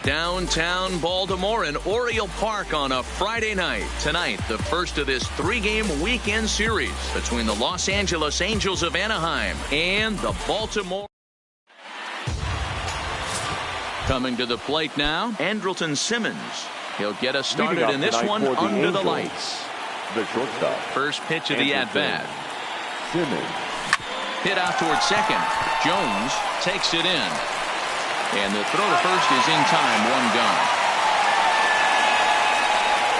Downtown Baltimore and Oriole Park on a Friday night. Tonight, the first of this three-game weekend series between the Los Angeles Angels of Anaheim and the Baltimore. Coming to the plate now, Andrelton Simmons. He'll get us started in this one under the lights. The shortstop. First pitch of the at-bat. Simmons. Hit out towards second. Jones takes it in. And the throw to first is in time, one gone.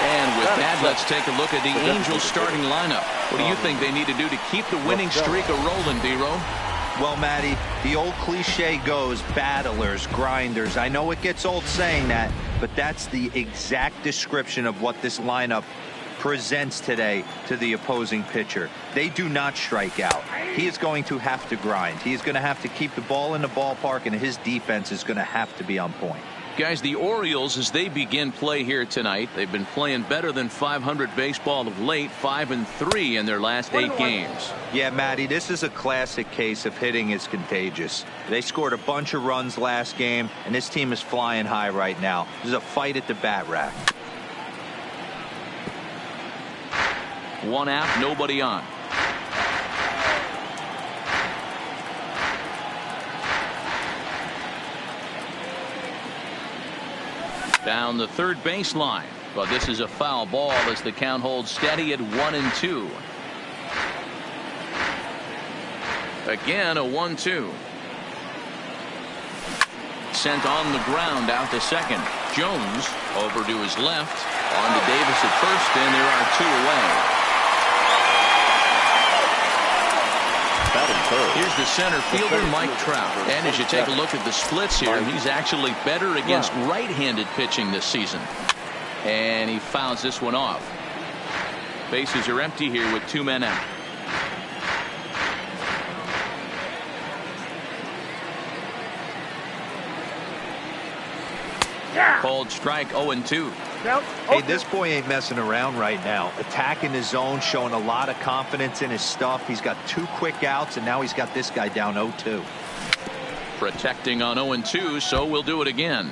And with that, let's take a look at the Angels starting lineup. What do you think they need to do to keep the winning streak a-rolling, D-Row? Well, Matty, the old cliche goes, battlers, grinders. I know it gets old saying that, but that's the exact description of what this lineup presents today to the opposing pitcher. They do not strike out. He is going to have to grind. He is going to have to keep the ball in the ballpark, and his defense is going to have to be on point. Guys, the Orioles, as they begin play here tonight, they've been playing better than .500 baseball of late, 5-3 in their last 8 games. Yeah, Matty, this is a classic case of hitting is contagious. They scored a bunch of runs last game, and this team is flying high right now. There's a fight at the bat rack. One out, nobody on. Down the third baseline, but this is a foul ball as the count holds steady at 1-2. Again, a 1-2. Sent on the ground out to second. Jones over to his left, on to Davis at first, and there are 2 away. Here's the center fielder, Mike Trout. And as you take a look at the splits here, he's actually better against right-handed pitching this season. And he fouls this one off. Bases are empty here with 2 men out. Called strike, 0-2. Hey, this boy ain't messing around right now. Attacking his zone, showing a lot of confidence in his stuff. He's got 2 quick outs, and now he's got this guy down 0-2. Protecting on 0-2, so we'll do it again.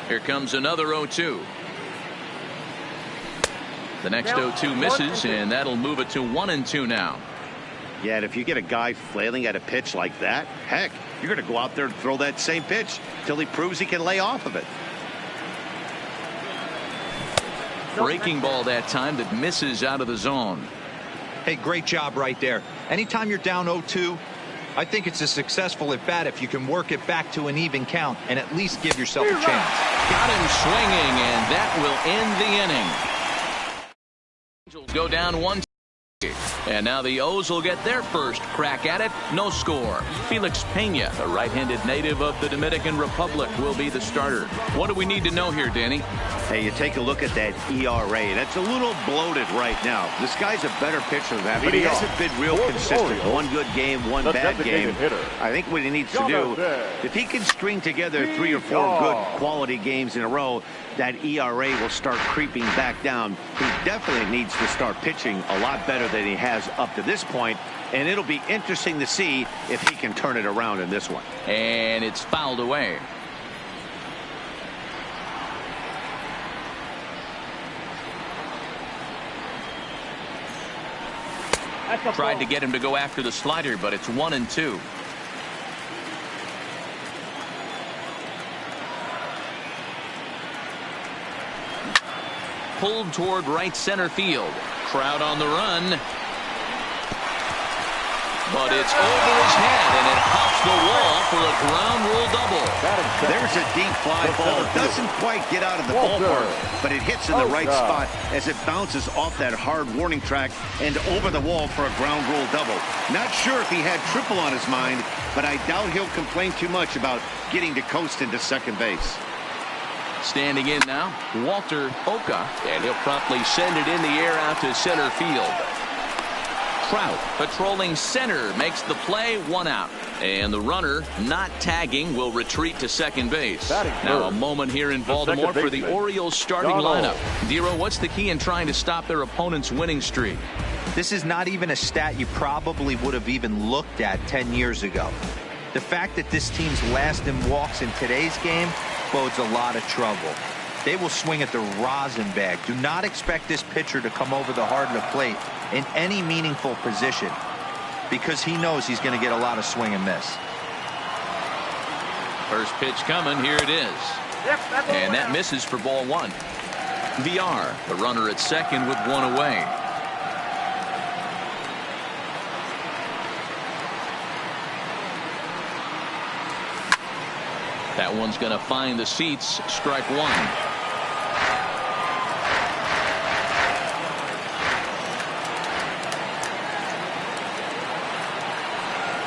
Here comes another 0-2. The next 0-2 misses, and that'll move it to 1-2 now. Yeah, and if you get a guy flailing at a pitch like that, heck, you're going to go out there and throw that same pitch till he proves he can lay off of it. Breaking ball that time that misses out of the zone. Hey, great job right there. Anytime you're down 0-2, I think it's a successful at bat if you can work it back to an even count and at least give yourself a chance. Got him swinging, and that will end the inning. Angels go down 1-2. And now the O's will get their first crack at it. No score. Felix Pena, a right-handed native of the Dominican Republic, will be the starter. What do we need to know here, Danny? Hey, you take a look at that ERA. That's a little bloated right now. This guy's a better pitcher than that, but he hasn't been real consistent. One good game, one bad game. I think what he needs to do, if he can string together 3 or 4 good quality games in a row, that ERA will start creeping back down. He definitely needs to start pitching a lot better than he has up to this point, and it'll be interesting to see if he can turn it around in this one. And it's fouled away. Tried to get him to go after the slider, but it's 1-2. Pulled toward right center field. Crowd on the run. But it's over his head, and it hops the wall for a ground rule double. There's a deep fly ball. It doesn't quite get out of the ballpark, but it hits in the right spot as it bounces off that hard warning track and over the wall for a ground rule double. Not sure if he had triple on his mind, but I doubt he'll complain too much about getting to coast into second base. Standing in now, Walter Oka, and he'll promptly send it in the air out to center field. Trout patrolling center makes the play, 1 out. And the runner not tagging will retreat to second base. Now a moment here in Baltimore for the Orioles starting lineup. Dero, what's the key in trying to stop their opponent's winning streak? This is not even a stat you probably would have even looked at 10 years ago. The fact that this team's last in walks in today's game bodes a lot of trouble. They will swing at the rosin bag. Do not expect this pitcher to come over the heart of the plate in any meaningful position, because he knows he's going to get a lot of swing and miss. First pitch coming. Here it is. And that misses for ball one. VR, the runner at second with one away. That one's going to find the seats. Strike one.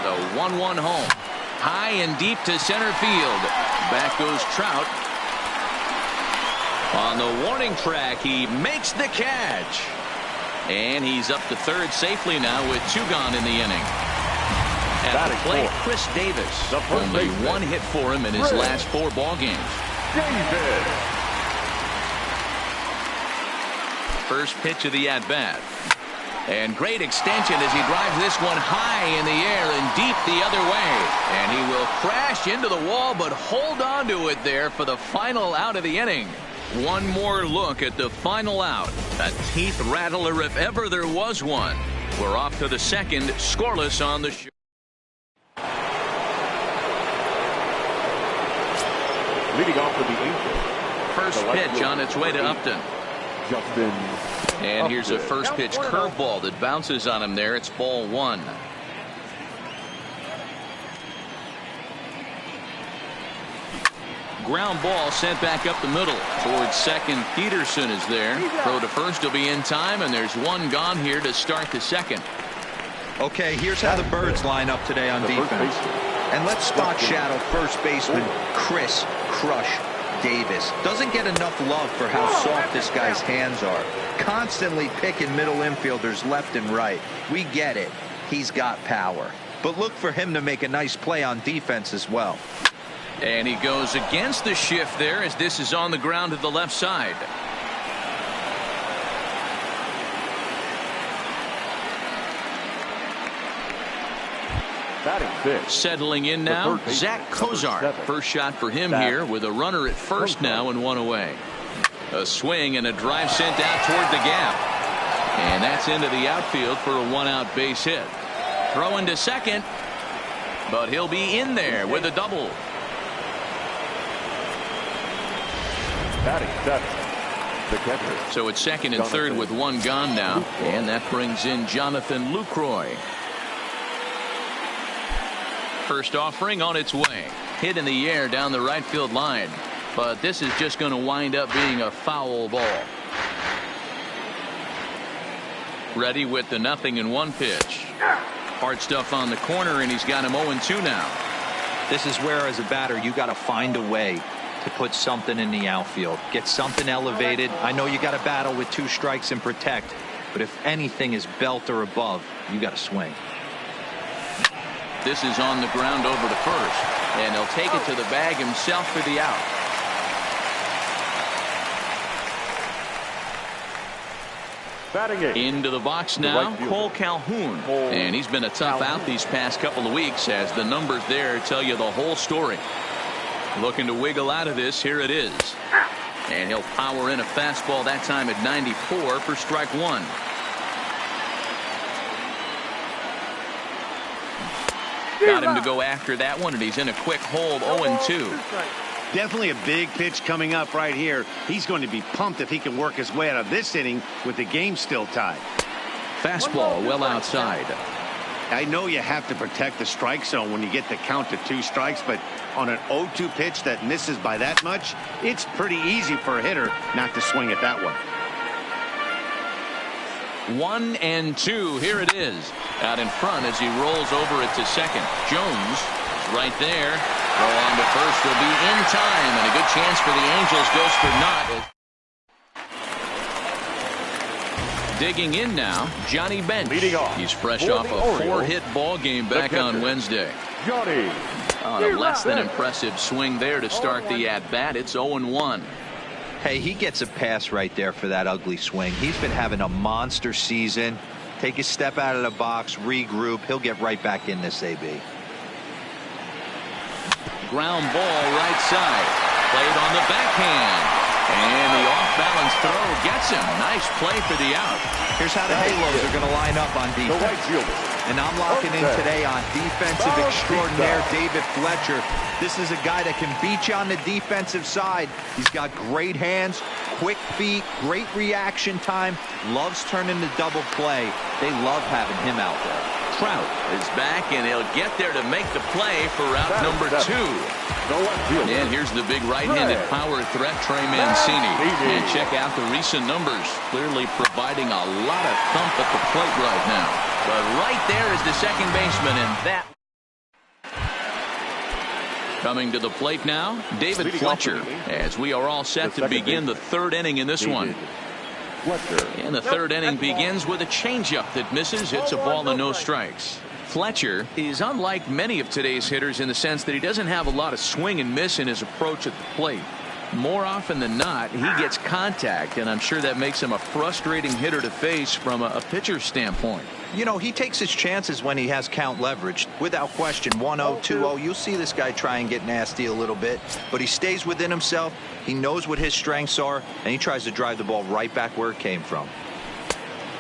The 1-1 home. High and deep to center field. Back goes Trout. On the warning track, he makes the catch. And he's up to third safely now with two gone in the inning. At the plate, Chris Davis. Only one hit for him in his last 4 ball games. First pitch of the at-bat. And great extension as he drives this one high in the air and deep the other way. And he will crash into the wall, but hold on to it there for the final out of the inning. One more look at the final out. A teeth rattler if ever there was one. We're off to the second, scoreless on the show. Leading off for the Angels. First pitch on its way to Upton. Justin. And here's a first pitch curveball that bounces on him there. It's ball one. Ground ball sent back up the middle towards second. Peterson is there. Throw to first will be in time, and there's one gone here to start the second. Okay, here's how the Birds line up today on defense. And let's spot shadow first baseman Chris Crush Davis. Doesn't get enough love for how soft this guy's hands are. Constantly picking middle infielders left and right. We get it. He's got power. But look for him to make a nice play on defense as well. And he goes against the shift there as this is on the ground to the left side. Settling in now, Zach Kozar. First shot for him here with a runner at first now and one away. A swing and a drive sent out toward the gap. And that's into the outfield for a one-out base hit. Throwing to second, but he'll be in there with a double. The catcher. So it's second and third with one gone now. And that brings in Jonathan Lucroy. First offering on its way. Hit in the air down the right field line. But this is just going to wind up being a foul ball. Ready with the 0-1 pitch. Hard stuff on the corner, and he's got him 0-2 now. This is where, as a batter, you got to find a way to put something in the outfield. Get something elevated. I know you got to battle with 2 strikes and protect, but if anything is belt or above, you got to swing. This is on the ground over to first, and he'll take it to the bag himself for the out. Into the box now, Cole Calhoun. And he's been a tough out these past couple of weeks as the numbers there tell you the whole story. Looking to wiggle out of this. Here it is. And he'll power in a fastball that time at 94 for strike one. Got him to go after that one, and he's in a quick hold, 0-2. Definitely a big pitch coming up right here. He's going to be pumped if he can work his way out of this inning with the game still tied. Fastball well outside. I know you have to protect the strike zone when you get the count to 2 strikes, but on an 0-2 pitch that misses by that much, it's pretty easy for a hitter not to swing at that one. 1-2. Here it is. Out in front as he rolls over it to second. Jones right there. Throw on to first will be in time, and a good chance for the Angels goes for naught. Digging in now, Johnny Bench. He's fresh off a 4-hit ball game back on Wednesday. On a less than impressive swing there to start the at-bat. It's 0-1. Hey, he gets a pass right there for that ugly swing. He's been having a monster season. Take a step out of the box, regroup. He'll get right back in this, AB. Ground ball right side. Played on the backhand. And the off-balance throw gets him. Nice play for the out. Here's how the Halos are going to line up on defense. And I'm locking in today on defensive extraordinaire David Fletcher. This is a guy that can beat you on the defensive side. He's got great hands, quick feet, great reaction time, loves turning the double play. They love having him out there. Trout is back, and he'll get there to make the play for route number 2. And here's the big right-handed power threat, Trey Mancini. And check out the recent numbers. Clearly providing a lot of thump at the plate right now. But right there is the second baseman, and that. Coming to the plate now, David Fletcher, as we are all set to begin the third inning in this one. And the third inning begins with a changeup that misses. Hits a ball and no strikes. Fletcher is unlike many of today's hitters in the sense that he doesn't have a lot of swing and miss in his approach at the plate. More often than not, he gets contact, and I'm sure that makes him a frustrating hitter to face from a pitcher's standpoint. You know, he takes his chances when he has count leverage. Without question, 1-0, 2-0, you'll see this guy try and get nasty a little bit, but he stays within himself. He knows what his strengths are, and he tries to drive the ball right back where it came from.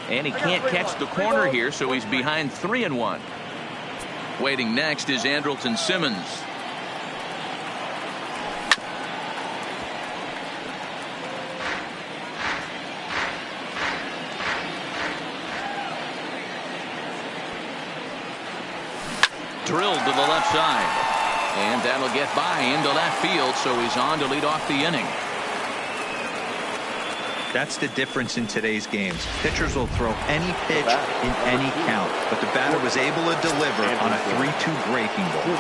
And he can't catch the corner here, so he's behind 3-1. Waiting next is Andrelton Simmons. Drilled to the left side. And that'll get by into left field, so he's on to lead off the inning. That's the difference in today's games. Pitchers will throw any pitch in any count, but the batter was able to deliver on a 3-2 breaking ball.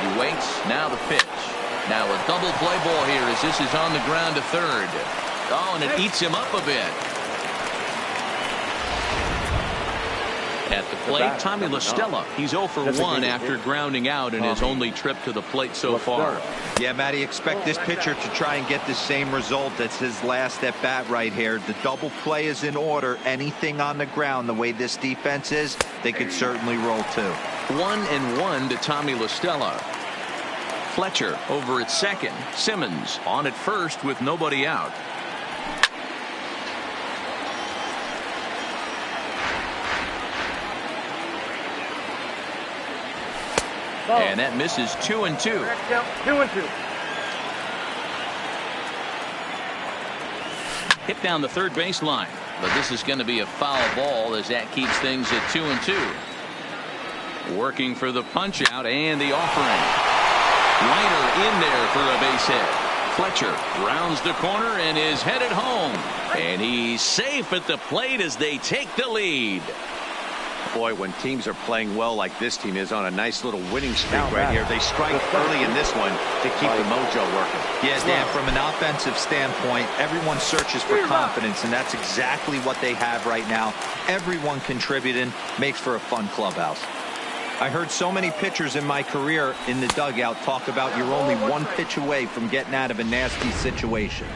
He waits. Now the pitch. Now a double play ball here as this is on the ground to third. Oh, and it eats him up a bit. At the plate, Tommy La Stella. He's 0 for 1 after grounding out in his only trip to the plate so far. Yeah, Matty, expect this pitcher to try and get the same result. That's his last at bat right here. The double play is in order. Anything on the ground, the way this defense is, they could certainly roll too. 1-1 to Tommy La Stella. Fletcher over at second. Simmons on at first with nobody out. And that misses 2-2. 2-2. Hit down the third baseline, but this is going to be a foul ball as that keeps things at 2-2. Working for the punch out and the offering. Liner in there for a base hit. Fletcher rounds the corner and is headed home, and he's safe at the plate as they take the lead. Boy, when teams are playing well like this team is on a nice little winning streak right here, they strike early in this one to keep the mojo working. Yeah, Dan, from an offensive standpoint, everyone searches for confidence, and that's exactly what they have right now. Everyone contributing makes for a fun clubhouse. I heard so many pitchers in my career in the dugout talk about you're only one pitch away from getting out of a nasty situation.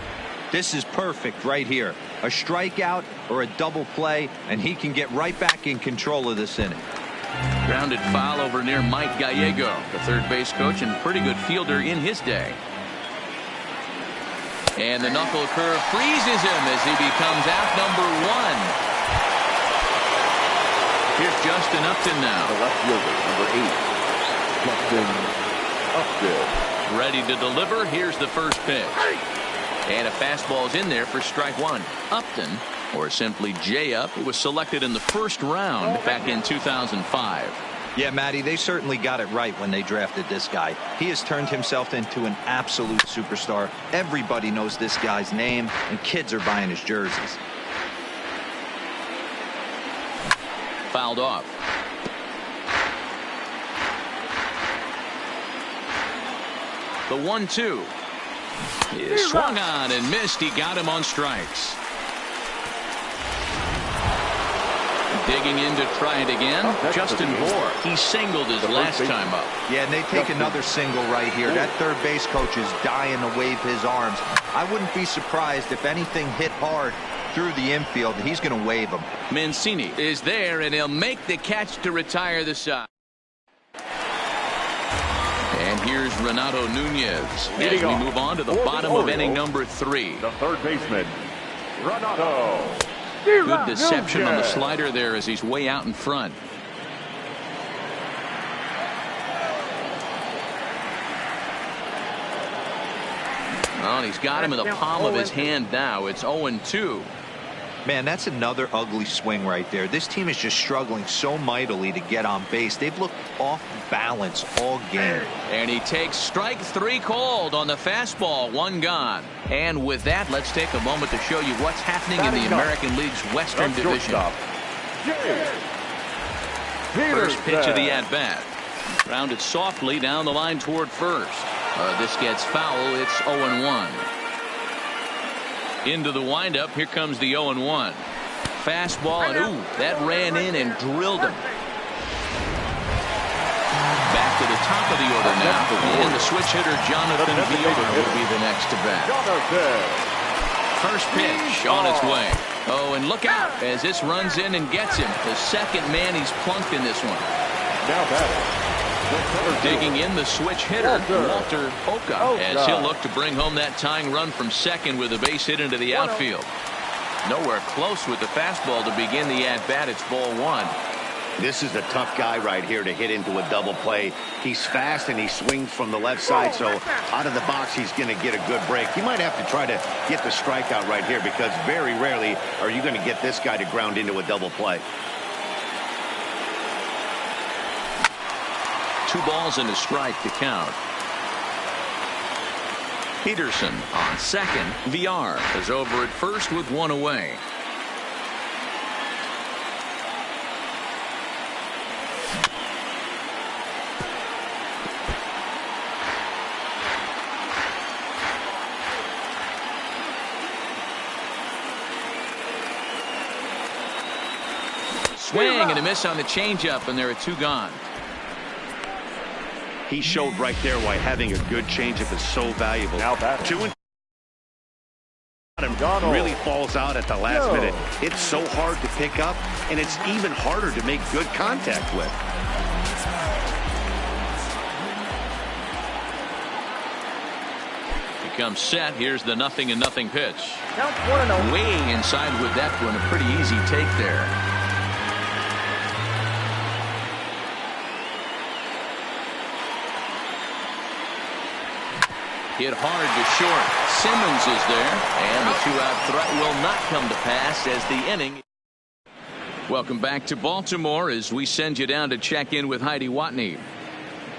This is perfect right here. A strikeout or a double play, and he can get right back in control of this inning. Grounded foul over near Mike Gallego, the third base coach and pretty good fielder in his day. And the knuckle curve freezes him as he becomes out number 1. Here's Justin Upton now. The left fielder, number 8, Justin Upton. Ready to deliver. Here's the first pitch. And a fastball's in there for strike 1. Upton, or simply J-Up, who was selected in the first round back in 2005. Yeah, Matty, they certainly got it right when they drafted this guy. He has turned himself into an absolute superstar. Everybody knows this guy's name, and kids are buying his jerseys. Fouled off. The 1-2 is swung on and missed. He got him on strikes. Digging in to try it again. Justin Bohr. He singled his last time up. Yeah, and they take another single right here. That third base coach is dying to wave his arms. I wouldn't be surprised if anything hit hard. through the infield, he's going to wave him. Mancini is there, and he'll make the catch to retire the side. And here's Renato Nunez as we move on to the bottom of inning number 3. The third baseman, Renato. Good deception on the slider there as he's way out in front. Oh, and he's got him in the palm of his hand now. It's 0-2. Man, that's another ugly swing right there. This team is just struggling so mightily to get on base. They've looked off balance all game. And he takes strike 3 called on the fastball. 1 gone. And with that, let's take a moment to show you what's happening in the American League's Western Division. First pitch of the at-bat. Grounded softly down the line toward first. This gets foul. It's 0-1. Into the windup. Here comes the 0-1. Fastball, and ooh, that ran in and drilled him. Back to the top of the order now. And the switch hitter, Jonathan Fielder, will be the next to bat. First pitch on its way. Oh, and look out as this runs in and gets him. The second man he's plunked in this one. Now batting. Digging in the switch hitter, Walter Oka, as he'll look to bring home that tying run from second with a base hit into the outfield. Nowhere close with the fastball to begin the at-bat. It's ball 1. This is a tough guy right here to hit into a double play. He's fast and he swings from the left side, so out of the box he's going to get a good break. You might have to try to get the strikeout right here because very rarely are you going to get this guy to ground into a double play. 2 balls and a strike to count. Peterson on second. VR is over at first with 1 away. Swing and a miss on the changeup, and there are 2 gone. He showed right there why having a good changeup is so valuable. Now batting. 2 and really falls out at the last minute. It's so hard to pick up, and it's even harder to make good contact with. He comes set. Here's the 0-0 pitch. Count 1-0. Way inside with that one. A pretty easy take there. Hit hard to short. Simmons is there, and the 2-out threat will not come to pass as the inning. Welcome back to Baltimore as we send you down to check in with Heidi Watney.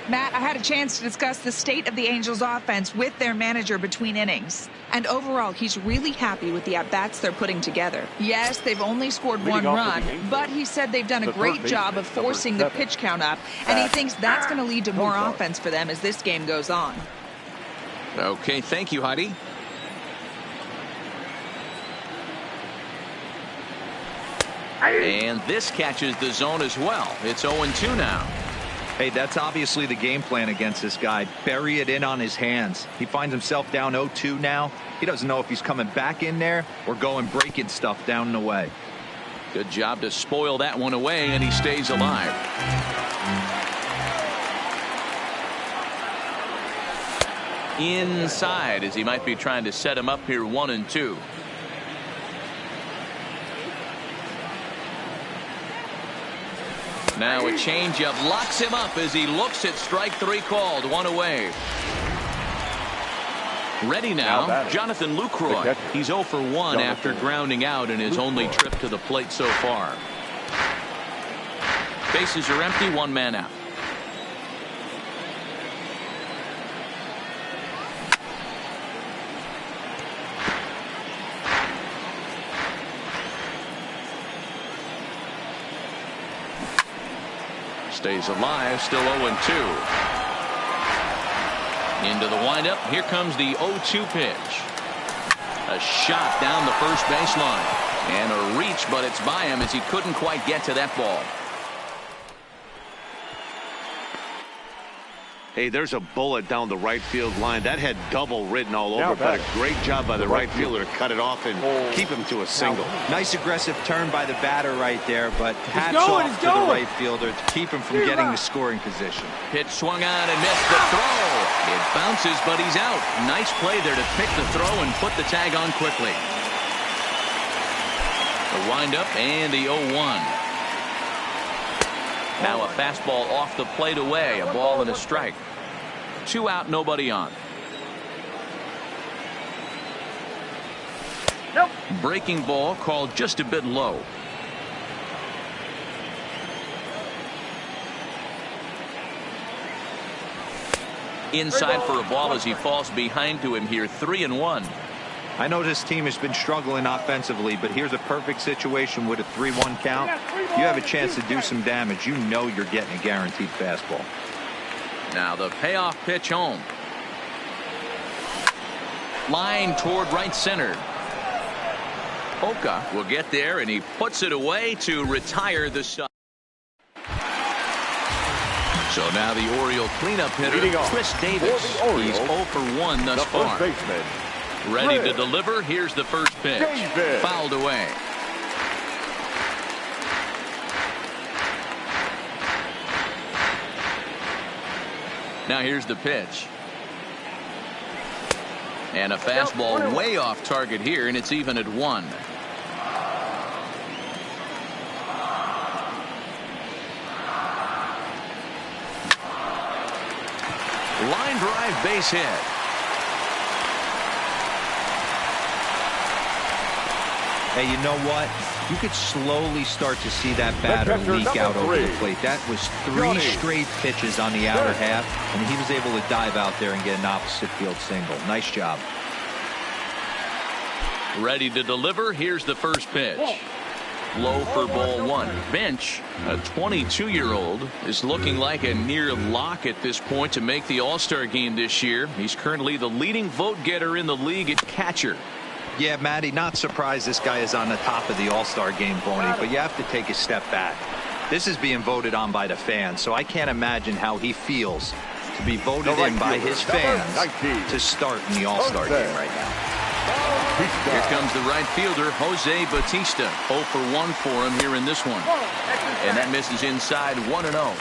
Matt, I had a chance to discuss the state of the Angels offense with their manager between innings. And overall, he's really happy with the at-bats they're putting together. Yes, they've only scored 1 run, but he said they've done a great job of forcing the pitch count up, and he thinks that's going to lead to more offense for them as this game goes on. Okay, thank you, Heidi. And this catches the zone as well. It's 0-2 now. Hey, that's obviously the game plan against this guy. Bury it in on his hands. He finds himself down 0-2 now. He doesn't know if he's coming back in there or going breaking stuff down and away. Good job to spoil that one away, and he stays alive. Inside as he might be trying to set him up here 1-2. Now a changeup locks him up as he looks at strike 3 called. 1 away. Ready now, Jonathan Lucroy. He's 0 for 1 after grounding out in his only trip to the plate so far. Bases are empty, 1 man out. Stays alive, still 0-2. Into the windup. Here comes the 0-2 pitch. A shot down the first baseline. And a reach, but it's by him as he couldn't quite get to that ball. Hey, there's a bullet down the right field line. That had double written all over, but a great job by the right fielder to cut it off and keep him to a single. Nice aggressive turn by the batter right there, but hats off to the right fielder to keep him from getting the scoring position. Pitch swung on and missed the throw. It bounces, but he's out. Nice play there to pick the throw and put the tag on quickly. The windup and the 0-1. Now a fastball off the plate away, a ball and a strike. 2 out, nobody on. Nope. Breaking ball called just a bit low. Inside for a ball as he falls behind to him here. 3-1. I know this team has been struggling offensively, but here's a perfect situation with a 3-1 count. You have a chance to do some damage. You know you're getting a guaranteed fastball. Now the payoff pitch home. Line toward right center. Oka will get there, and he puts it away to retire the side. So now the Oriole cleanup hitter, Chris Davis. He's 0 for 1 thus far. Ready to deliver. Here's the first pitch. Fouled away. Now here's the pitch. And a fastball way off target here, and it's even at 1. Line drive, base hit. Hey, you know what? You could slowly start to see that batter leak out over the plate. That was 3 straight pitches on the outer half, and he was able to dive out there and get an opposite field single. Nice job. Ready to deliver. Here's the first pitch. Low for ball 1. Bench, a 22-year-old, is looking like a near lock at this point to make the All-Star game this year. He's currently the leading vote getter in the league at catcher. Yeah, Matty, not surprised this guy is on the top of the All-Star game voting, but you have to take a step back. This is being voted on by the fans, so I can't imagine how he feels to be voted in by his fans to start in the All-Star game right now. Here comes the right fielder, Jose Bautista. 0 for 1 for him here in this one. And that misses inside. 1-0.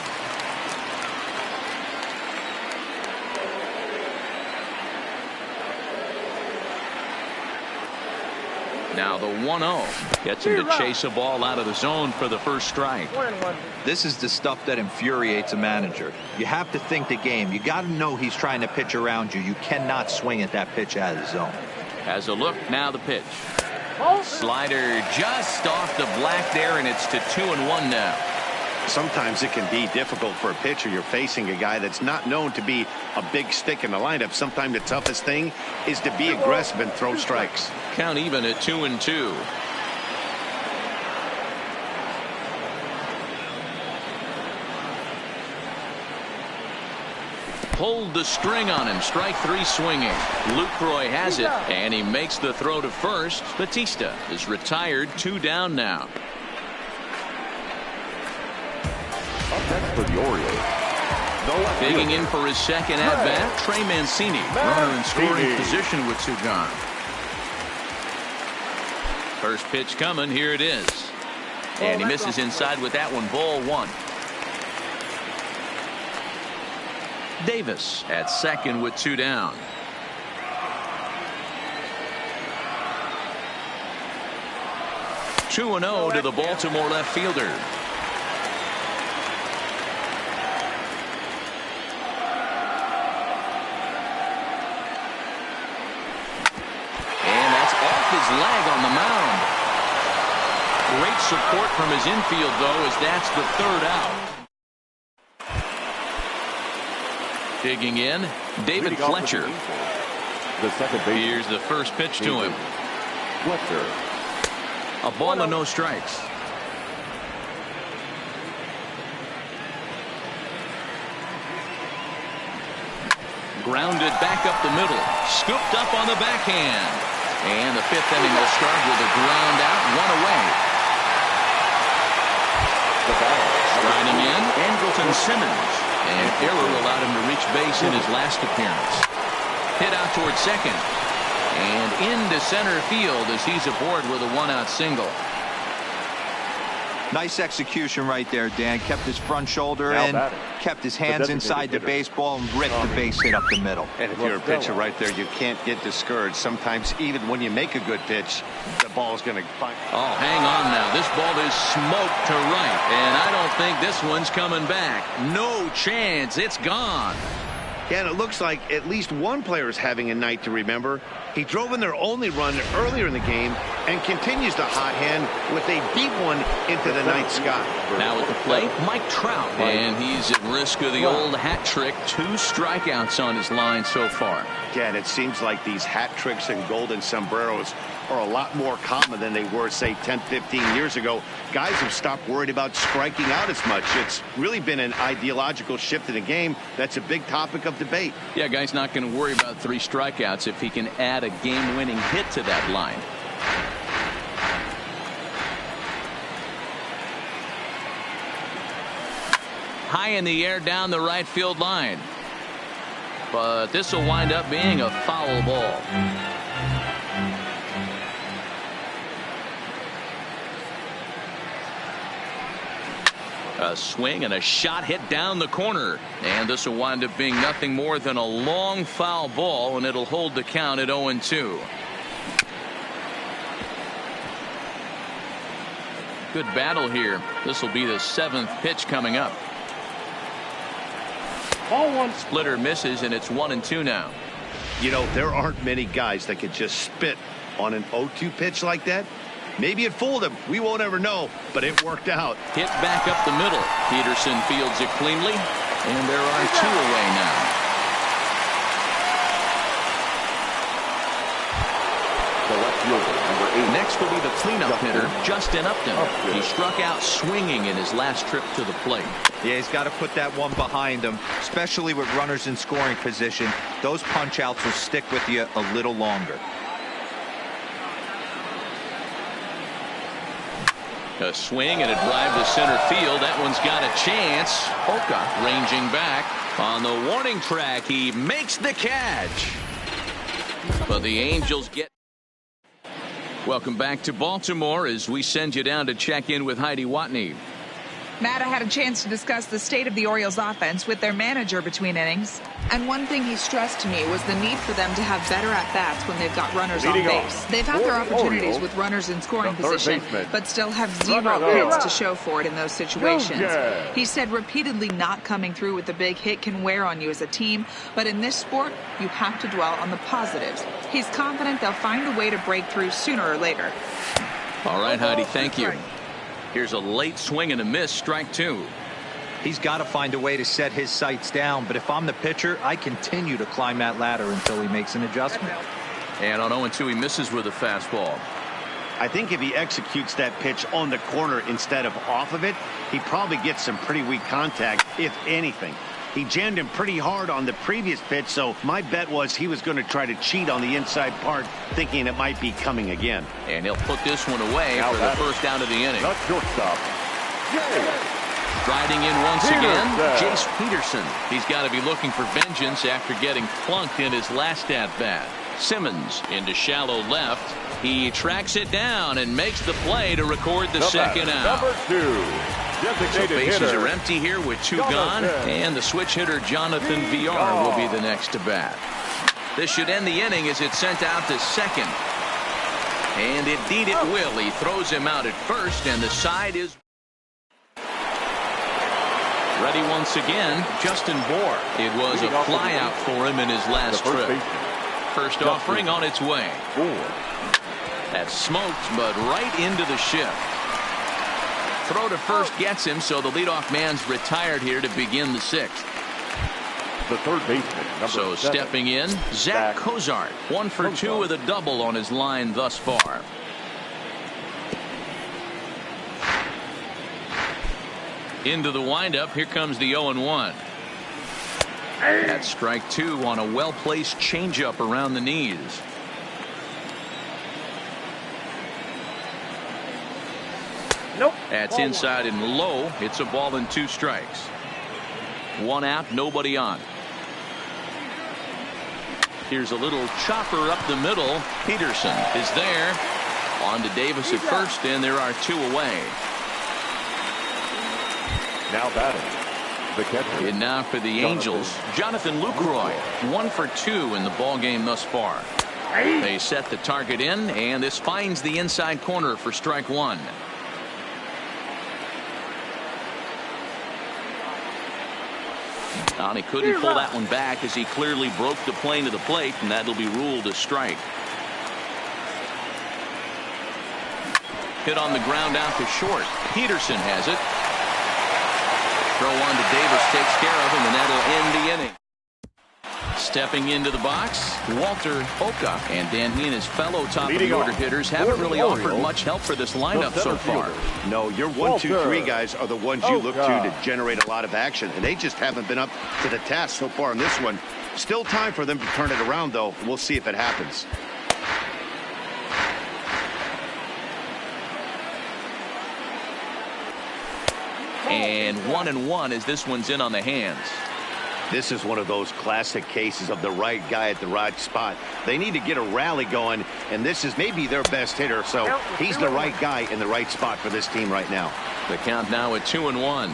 Now the 1-0 gets him to chase a ball out of the zone for the first strike. This is the stuff that infuriates a manager. You have to think the game. You got to know he's trying to pitch around you. You cannot swing at that pitch out of the zone. Has a look. Now the pitch. Slider just off the black there, and it's to 2-1 now. Sometimes it can be difficult for a pitcher. You're facing a guy that's not known to be a big stick in the lineup. Sometimes the toughest thing is to be aggressive and throw strikes. Count even at 2-2. Pulled the string on him. Strike 3 swinging. Lucroy has it, and he makes the throw to first. Bautista is retired. 2 down now. Up next for the Orioles. Digging in for his second at-bat, Trey Mancini. Runner in scoring position with 2 gone. First pitch coming. Here it is. And he misses inside with that one. Ball 1. Davis at second with 2 down. Two and 0 to the Baltimore left fielder. And that's off his leg on the mound. Great support from his infield, though, as that's the 3rd out. Digging in, David Fletcher. The second base. Here's the first pitch to him. Fletcher. A ball and no strikes. Grounded back up the middle. Scooped up on the backhand. And the 5th inning will start with a ground out, 1 away. The ball. Riding in, Andrelton Simmons. An error allowed him to reach base in his last appearance. Hit out towards second. And into center field as he's aboard with a one-out single. Nice execution right there, Dan. Kept his front shoulder in, kept his hands inside the baseball, and ripped the base hit up the middle. And if you're a pitcher right there, you can't get discouraged. Sometimes even when you make a good pitch, the ball's going to find. Oh, hang on now. This ball is smoked to right, and I don't think this one's coming back. No chance. It's gone. Yeah, and it looks like at least one player is having a night to remember. He drove in their only run earlier in the game and continues the hot hand with a deep one into the night sky. Now at the plate, Mike Trout, and he's at risk of the old hat trick. 2 strikeouts on his line so far. Yeah, and it seems like these hat tricks and golden sombreros are a lot more common than they were, say, 10, 15 years ago. Guys have stopped worried about striking out as much. It's really been an ideological shift in the game. That's a big topic of debate. Yeah, guy's not going to worry about 3 strikeouts if he can add a game-winning hit to that line. High in the air down the right field line. But this will wind up being a foul ball. A swing and a shot hit down the corner. And this will wind up being nothing more than a long foul ball, and it'll hold the count at 0-2. Good battle here. This will be the 7th pitch coming up. Ball one. Splitter misses, and it's 1-2 now. You know, there aren't many guys that could just spit on an 0-2 pitch like that. Maybe it fooled him. We won't ever know, but it worked out. Hit back up the middle. Peterson fields it cleanly, and there are 2 away now. Next will be the cleanup hitter, Justin Upton. He struck out swinging in his last trip to the plate. Yeah, he's got to put that one behind him, especially with runners in scoring position. Those punch-outs will stick with you a little longer. A swing and a drive to center field. That one's got a chance. Oka ranging back on the warning track. He makes the catch. But the Angels get. Welcome back to Baltimore as we send you down to check in with Heidi Watney. Matt, I had a chance to discuss the state of the Orioles offense with their manager between innings. And one thing he stressed to me was the need for them to have better at-bats when they've got runners on base. They've had their opportunities with runners in scoring position, but still have 0 hits to show for it in those situations. He said repeatedly not coming through with the big hit can wear on you as a team, but in this sport, you have to dwell on the positives. He's confident they'll find a way to break through sooner or later. All right, Heidi, thank you. Here's a late swing and a miss, strike 2. He's got to find a way to set his sights down, but if I'm the pitcher, I continue to climb that ladder until he makes an adjustment. And on 0-2, he misses with a fastball. I think if he executes that pitch on the corner instead of off of it, he probably gets some pretty weak contact, if anything. He jammed him pretty hard on the previous pitch, so my bet was he was going to try to cheat on the inside part, thinking it might be coming again. And he'll put this one away for the first out of the inning. Not shortstop. Riding in once again, Jace Peterson. He's got to be looking for vengeance after getting flunked in his last at-bat. Simmons into shallow left. He tracks it down and makes the play to record the second out. Number 2. So bases are empty here with 2 gone, and the switch hitter Jonathan VR will be the next to bat. This should end the inning as it's sent out to second. And indeed it will. He throws him out at first, and the side is ready once again. Justin Bour. It was a flyout for him in his last trip. First offering on its way. That's smoked, but right into the shift. Throw to first gets him, so the leadoff man's retired here to begin the 6th. The third baseman, number 7. Stepping in, Zach Cozart. 1 for 2 with a double on his line thus far. Into the windup. Here comes the 0-1. That's strike 2 on a well-placed changeup around the knees. Nope. That's inside and low. It's a ball and 2 strikes. 1 out, nobody on. Here's a little chopper up the middle. Peterson is there. On to Davis at first, and there are 2 away. Now batting, the catcher. And now for the Angels, Jonathan Lucroy, 1 for 2 in the ball game thus far. They set the target in, and this finds the inside corner for strike 1. And he couldn't pull that one back as he clearly broke the plane to the plate, and that'll be ruled a strike. Hit on the ground out to short. Peterson has it. Throw on to Davis takes care of him, and that'll end the inning. Stepping into the box, Walter Oka, and Dan, he and his fellow top of the order hitters haven't really offered much help for this lineup so far. No, your 1, 2, 3 guys are the ones you look to generate a lot of action, and they just haven't been up to the task so far in this one. Still time for them to turn it around, though. We'll see if it happens. And 1-1 as this one's in on the hands. This is one of those classic cases of the right guy at the right spot. They need to get a rally going, and this is maybe their best hitter, so he's the right guy in the right spot for this team right now. The count now at 2-1.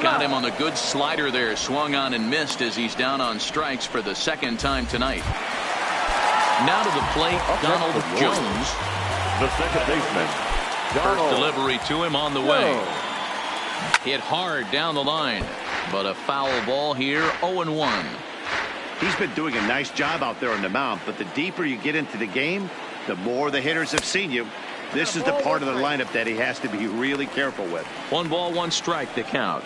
Got him on a good slider there. Swung on and missed as he's down on strikes for the 2nd time tonight. Now to the plate, Donald Jones. The second baseman, First delivery to him on the way. Hit hard down the line, but a foul ball here. 0-1. He's been doing a nice job out there on the mound, but the deeper you get into the game, the more the hitters have seen you. This is the part of the lineup that he has to be really careful with. 1 ball, 1 strike to count.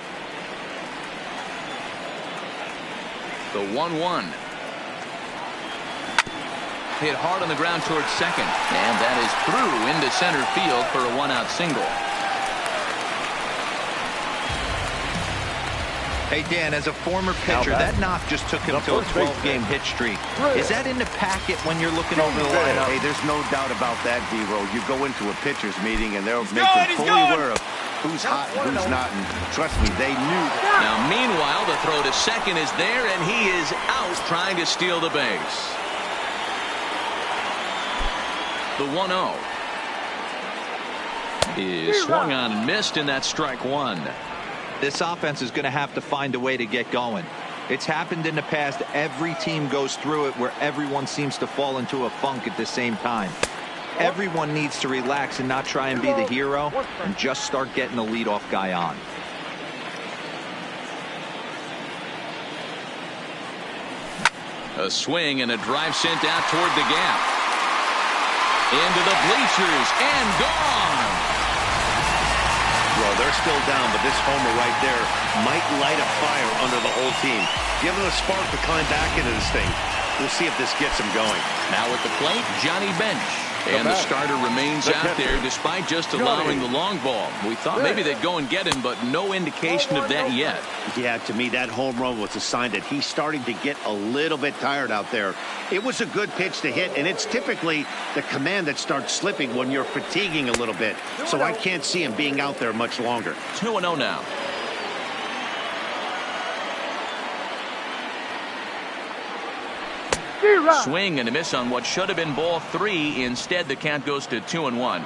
The 1-1. Hit hard on the ground towards second, and that is through into center field for a 1-out single. Hey, Dan, as a former pitcher, that knock just took him to a 12-game hit streak. Is that in the packet when you're looking over the lineup? Hey, there's no doubt about that, D-Row. You go into a pitcher's meeting, and they'll make them fully aware of who's hot and who's not, and trust me, they knew that. Now, meanwhile, the throw to second is there, and he is out trying to steal the base. The 1-0 is swung on and missed, and that's strike 1. This offense is going to have to find a way to get going. It's happened in the past. Every team goes through it where everyone seems to fall into a funk at the same time. Everyone needs to relax and not try and be the hero and just start getting the leadoff guy on. A swing and a drive sent out toward the gap. Into the bleachers and gone. Well, they're still down, but this homer right there might light a fire under the whole team. Give them a spark to climb back into this thing. We'll see if this gets them going. Now at the plate, Johnny Bench. And the starter remains out there despite just allowing the long ball. We thought maybe they'd go and get him, but no indication of that yet. Yeah, to me, that home run was a sign that he's starting to get a little bit tired out there. It was a good pitch to hit, and it's typically the command that starts slipping when you're fatiguing a little bit. So I can't see him being out there much longer. 2-0 now. Swing and a miss on what should have been ball 3. Instead, the count goes to 2-1.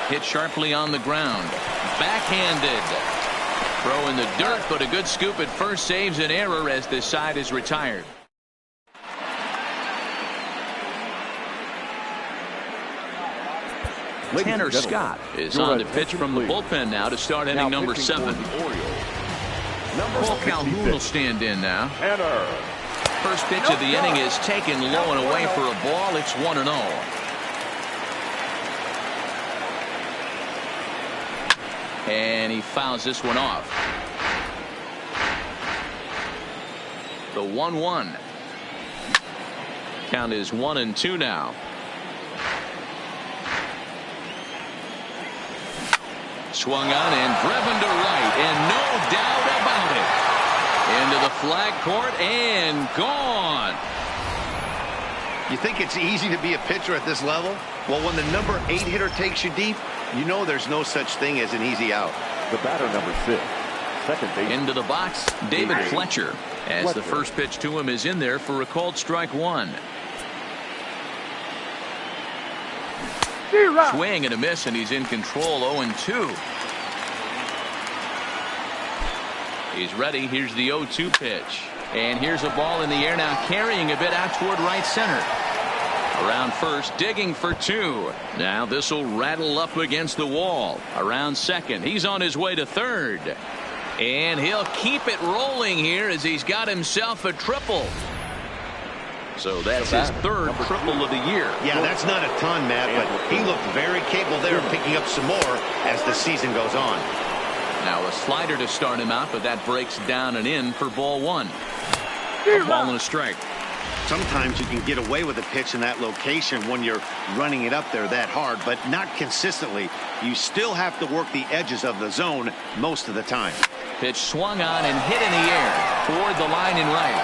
Hit sharply on the ground. Backhanded. Throw in the dirt, but a good scoop at first saves an error as this side is retired. Tanner Scott is on to pitch from the bullpen now to start inning number 7. Paul Calhoun will stand in now. First pitch of the inning is taken low and away for a ball. It's 1-0. And he fouls this one off. The 1-1. Count is 1-2 now. Swung on and driven to right, and no doubt about it. Into the flag court and gone. You think it's easy to be a pitcher at this level? Well, when the number 8 hitter takes you deep, you know there's no such thing as an easy out. The batter, number 6, second base. Into the box, David Fletcher, as the first pitch to him is in there for a called strike one. Swing and a miss, and he's in control. 0-2. He's ready. Here's the 0-2 pitch. And here's a ball in the air now, carrying a bit out toward right center. Around first, digging for 2. Now this will rattle up against the wall. Around second, he's on his way to third. And he'll keep it rolling here as he's got himself a triple. So that's his third triple of the year. Yeah, that's not a ton, Matt, but he looked very capable there of picking up some more as the season goes on. Now a slider to start him out, but that breaks down and in for ball one. A ball and a strike. Sometimes you can get away with a pitch in that location when you're running it up there that hard, but not consistently. You still have to work the edges of the zone most of the time. Pitch swung on and hit in the air toward the line in right.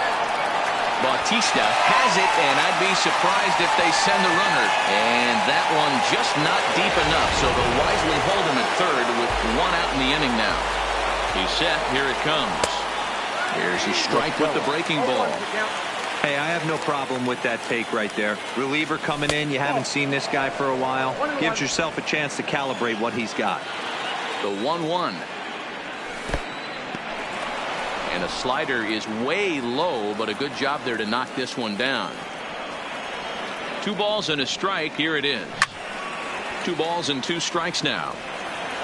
Bautista has it, and I'd be surprised if they send the runner. And that one just not deep enough, so they'll wisely hold him at third with 1 out in the inning now. He's set. Here it comes. Here's his strike with the breaking ball. Hey, I have no problem with that take right there. Reliever coming in. You haven't seen this guy for a while. Gives yourself a chance to calibrate what he's got. The 1-1. And a slider is way low, but a good job there to knock this one down. 2 balls and a strike. Here it is. 2 balls and 2 strikes now.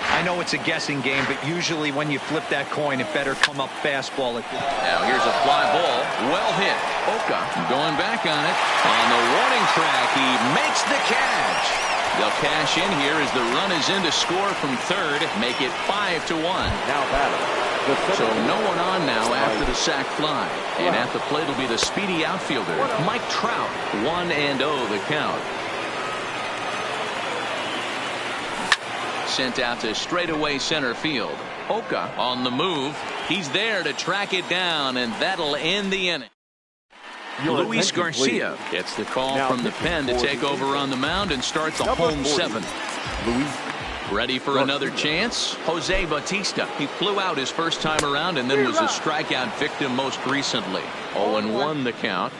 I know it's a guessing game, but usually when you flip that coin, it better come up fastball. Now here's a fly ball. Well hit. Oka going back on it. On the warning track, he makes the catch. They'll cash in here as the run is in to score from third. Make it 5-1. Now batter. So no one on now after the sac fly. And at the plate will be the speedy outfielder, Mike Trout. 1-0 the count. Sent out to straightaway center field. Oka on the move. He's there to track it down, and that'll end the inning. Luis Garcia gets the call from the pen to take over on the mound and start the home 7th. Ready for another chance? Jose Bautista. He flew out his first time around and then was a strikeout victim most recently. 0-1 the count.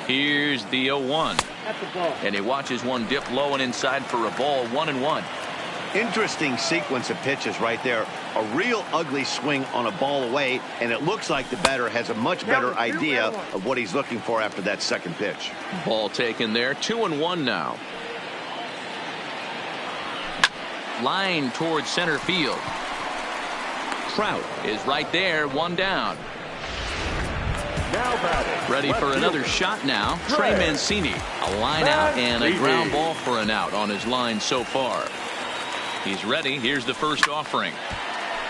Here's the 0-1. And he watches one dip low and inside for a ball. 1-1. Interesting sequence of pitches right there. A real ugly swing on a ball away, and it looks like the batter has a much better idea of what he's looking for after that second pitch. Ball taken there. 2-1 now. Line towards center field. Trout is right there. 1 down. Ready for another shot now. Trey Mancini. A line out and a ground ball for an out on his line so far. He's ready. Here's the first offering.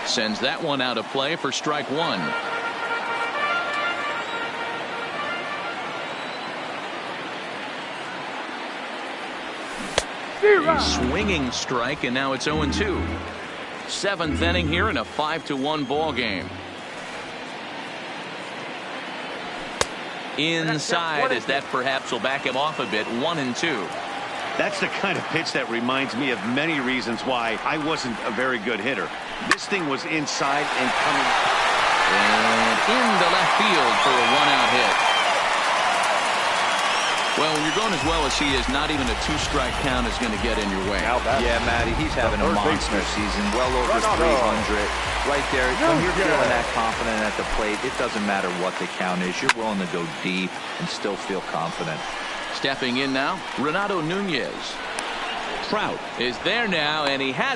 Sends that one out of play for strike 1. A swinging strike, and now it's 0-2. 7th inning here in a 5-1 ball game. Inside, as that perhaps will back him off a bit. 1-2. That's the kind of pitch that reminds me of many reasons why I wasn't a very good hitter. This thing was inside and coming. And into left field for a 1-out hit. Well, when you're going as well as he is, not even a 2-strike count is going to get in your way. Yeah, Matty, he's having a monster season. Well over 300. Right there, when you're feeling that confident at the plate, it doesn't matter what the count is. You're willing to go deep and still feel confident. Stepping in now, Renato Nunez. Trout is there now, and he has